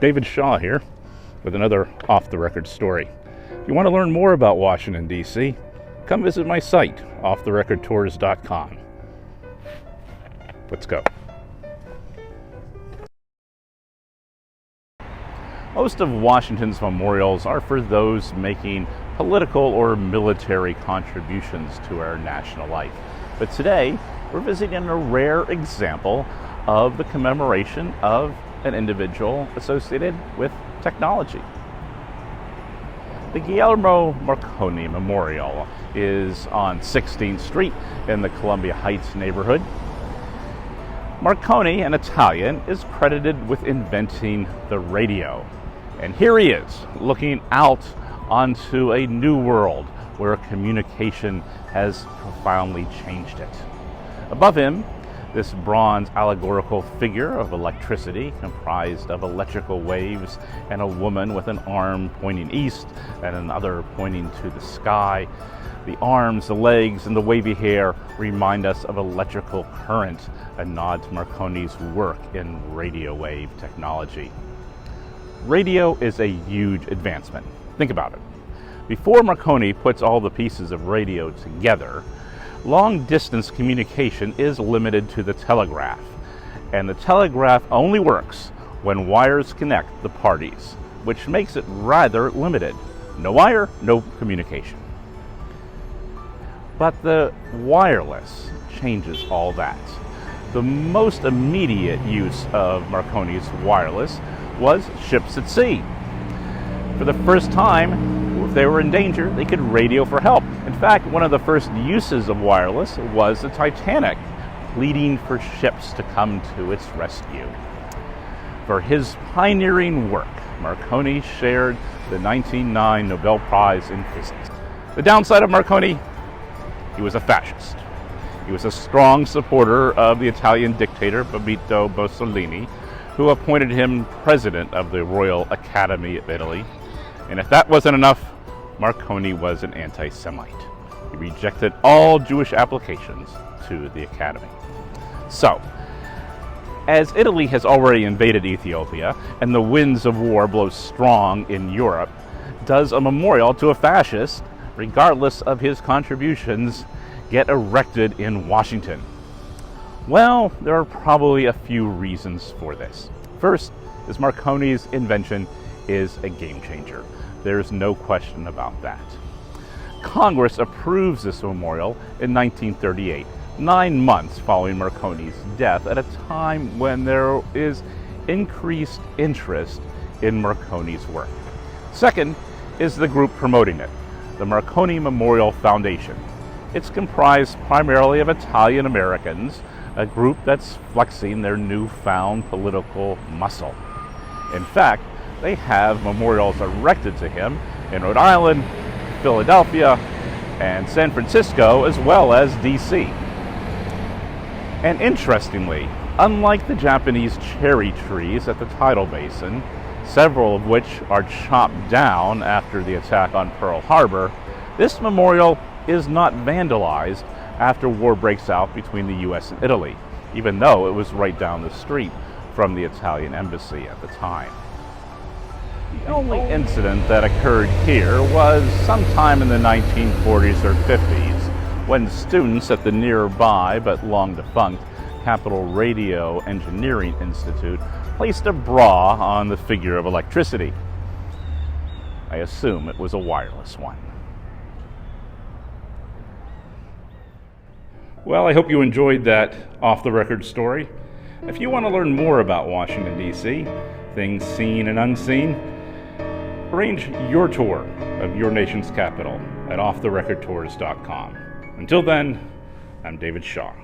David Shaw here with another off-the-record story. If you want to learn more about Washington, D.C., come visit my site, offtherecordtours.com. Let's go. Most of Washington's memorials are for those making political or military contributions to our national life. But today, we're visiting a rare example of the commemoration of an individual associated with technology. The Guglielmo Marconi Memorial is on 16th Street in the Columbia Heights neighborhood. Marconi, an Italian, is credited with inventing the radio. And here he is, looking out onto a new world where communication has profoundly changed it. Above him, this bronze allegorical figure of electricity comprised of electrical waves and a woman with an arm pointing east and another pointing to the sky. The arms, the legs, and the wavy hair remind us of electrical current, a nod to Marconi's work in radio wave technology. Radio is a huge advancement. Think about it. Before Marconi puts all the pieces of radio together, long-distance communication is limited to the telegraph, and the telegraph only works when wires connect the parties, which makes it rather limited. No wire, no communication. But the wireless changes all that. The most immediate use of Marconi's wireless was ships at sea. For the first time, if they were in danger, they could radio for help. In fact, one of the first uses of wireless was the Titanic, pleading for ships to come to its rescue. For his pioneering work, Marconi shared the 1909 Nobel Prize in Physics. The downside of Marconi, he was a fascist. He was a strong supporter of the Italian dictator Benito Mussolini, who appointed him president of the Royal Academy of Italy. And if that wasn't enough, Marconi was an anti-Semite. He rejected all Jewish applications to the Academy. So, as Italy has already invaded Ethiopia and the winds of war blow strong in Europe, does a memorial to a fascist, regardless of his contributions, get erected in Washington? Well, there are probably a few reasons for this. First is Marconi's invention is a game changer. There's no question about that. Congress approves this memorial in 1938, 9 months following Marconi's death, at a time when there is increased interest in Marconi's work. Second is the group promoting it, the Marconi Memorial Foundation. It's comprised primarily of Italian Americans, a group that's flexing their newfound political muscle. In fact, they have memorials erected to him in Rhode Island, Philadelphia, and San Francisco, as well as D.C. And interestingly, unlike the Japanese cherry trees at the tidal basin, several of which are chopped down after the attack on Pearl Harbor, this memorial is not vandalized after war breaks out between the U.S. and Italy, even though it was right down the street from the Italian embassy at the time. The only incident that occurred here was sometime in the 1940s or 50s, when students at the nearby but long defunct Capitol Radio Engineering Institute placed a bra on the figure of electricity. I assume it was a wireless one. Well, I hope you enjoyed that off-the-record story. If you want to learn more about Washington, D.C., things seen and unseen, arrange your tour of your nation's capital at offtherecordtours.com. Until then, I'm David Shaw.